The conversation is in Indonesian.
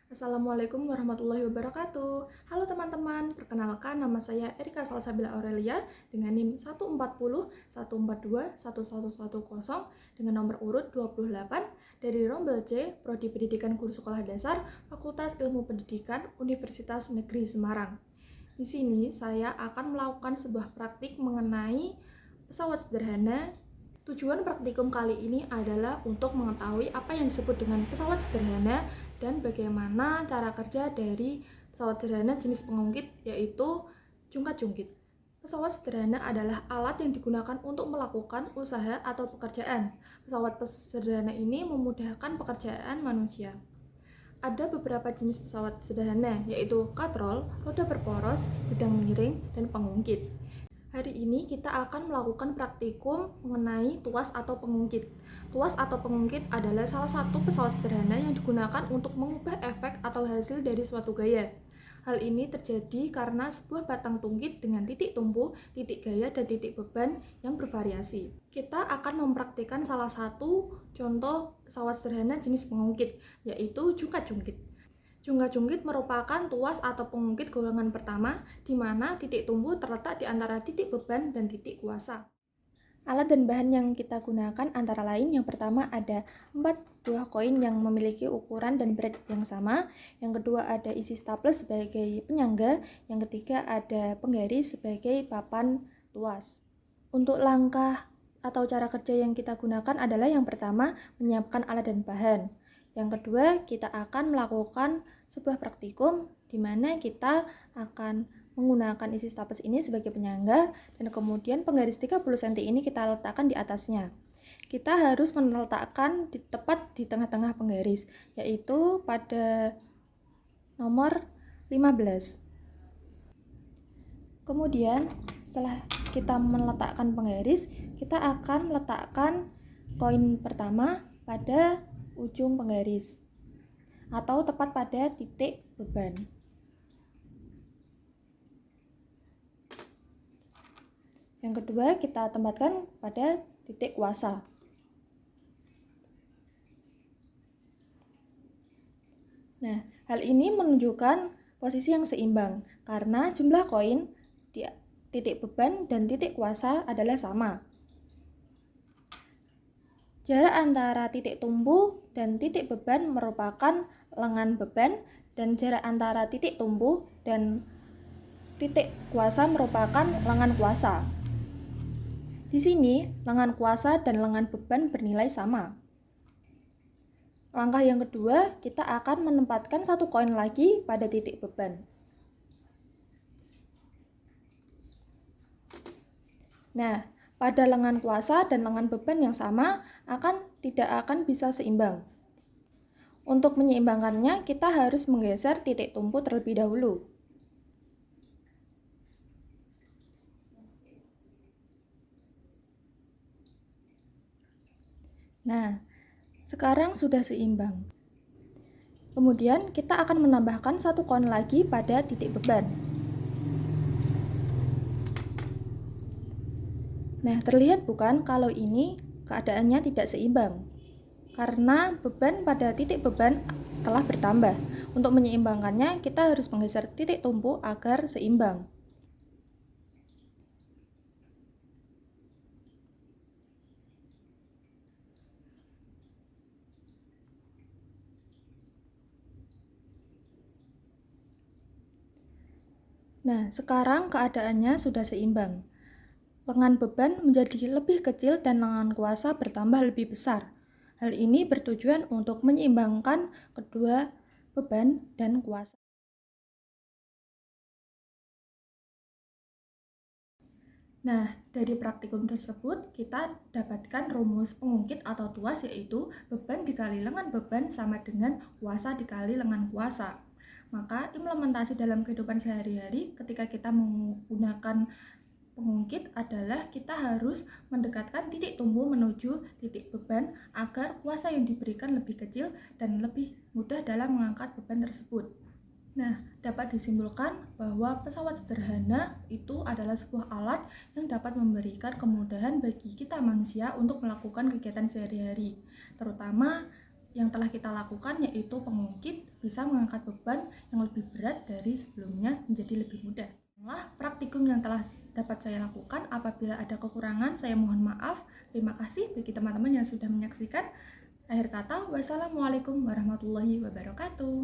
Assalamualaikum warahmatullahi wabarakatuh. Halo teman-teman, perkenalkan nama saya Erika Salsabila Aurelia dengan NIM 140 142 1110 dengan nomor urut 28 dari Rombel C, Prodi Pendidikan Guru Sekolah Dasar, Fakultas Ilmu Pendidikan, Universitas Negeri Semarang. Di sini saya akan melakukan sebuah praktik mengenai pesawat sederhana. Tujuan praktikum kali ini adalah untuk mengetahui apa yang disebut dengan pesawat sederhana dan bagaimana cara kerja dari pesawat sederhana jenis pengungkit, yaitu jungkat-jungkit. Pesawat sederhana adalah alat yang digunakan untuk melakukan usaha atau pekerjaan. Pesawat sederhana ini memudahkan pekerjaan manusia. Ada beberapa jenis pesawat sederhana, yaitu katrol, roda berporos, bidang miring, dan pengungkit. Hari ini kita akan melakukan praktikum mengenai tuas atau pengungkit. Tuas atau pengungkit adalah salah satu pesawat sederhana yang digunakan untuk mengubah efek atau hasil dari suatu gaya. Hal ini terjadi karena sebuah batang tungkit dengan titik tumpu, titik gaya, dan titik beban yang bervariasi. Kita akan mempraktikkan salah satu contoh pesawat sederhana jenis pengungkit, yaitu jungkat-jungkit. Jungkat-jungkit merupakan tuas atau pengungkit golongan pertama, di mana titik tumpu terletak di antara titik beban dan titik kuasa. Alat dan bahan yang kita gunakan antara lain, yang pertama ada 4 buah koin yang memiliki ukuran dan berat yang sama, yang kedua ada isi stapler sebagai penyangga, yang ketiga ada penggaris sebagai papan tuas. Untuk langkah atau cara kerja yang kita gunakan adalah yang pertama menyiapkan alat dan bahan. Yang kedua, kita akan melakukan sebuah praktikum di mana kita akan menggunakan isi staples ini sebagai penyangga dan kemudian penggaris 30 cm ini kita letakkan di atasnya. Kita harus meletakkan tepat di tengah-tengah penggaris, yaitu pada nomor 15. Kemudian setelah kita meletakkan penggaris, kita akan meletakkan koin pertama pada ujung penggaris atau tepat pada titik beban. Yang kedua, kita tempatkan pada titik kuasa. Nah, hal ini menunjukkan posisi yang seimbang karena jumlah koin di titik beban dan titik kuasa adalah sama. Jarak antara titik tumpu dan titik beban merupakan lengan beban, dan jarak antara titik tumpu dan titik kuasa merupakan lengan kuasa. Di sini, lengan kuasa dan lengan beban bernilai sama. Langkah yang kedua, kita akan menempatkan satu koin lagi pada titik beban. Nah, pada lengan kuasa dan lengan beban yang sama tidak akan bisa seimbang. Untuk menyeimbangkannya, kita harus menggeser titik tumpu terlebih dahulu. Nah, sekarang sudah seimbang. Kemudian kita akan menambahkan satu koin lagi pada titik beban. Nah, terlihat bukan kalau ini keadaannya tidak seimbang? Karena beban pada titik beban telah bertambah. Untuk menyeimbangkannya, kita harus menggeser titik tumpu agar seimbang. Nah, sekarang keadaannya sudah seimbang. Lengan beban menjadi lebih kecil dan lengan kuasa bertambah lebih besar. Hal ini bertujuan untuk menyeimbangkan kedua beban dan kuasa. Nah, dari praktikum tersebut kita dapatkan rumus pengungkit atau tuas, yaitu beban dikali lengan beban sama dengan kuasa dikali lengan kuasa. Maka implementasi dalam kehidupan sehari-hari ketika kita menggunakan pengungkit adalah kita harus mendekatkan titik tumpu menuju titik beban agar kuasa yang diberikan lebih kecil dan lebih mudah dalam mengangkat beban tersebut. Nah, dapat disimpulkan bahwa pesawat sederhana itu adalah sebuah alat yang dapat memberikan kemudahan bagi kita manusia untuk melakukan kegiatan sehari-hari, terutama yang telah kita lakukan, yaitu pengungkit, bisa mengangkat beban yang lebih berat dari sebelumnya menjadi lebih mudah. Setelah praktikum yang telah dapat saya lakukan, apabila ada kekurangan, saya mohon maaf. Terima kasih bagi teman-teman yang sudah menyaksikan. Akhir kata, wassalamualaikum warahmatullahi wabarakatuh.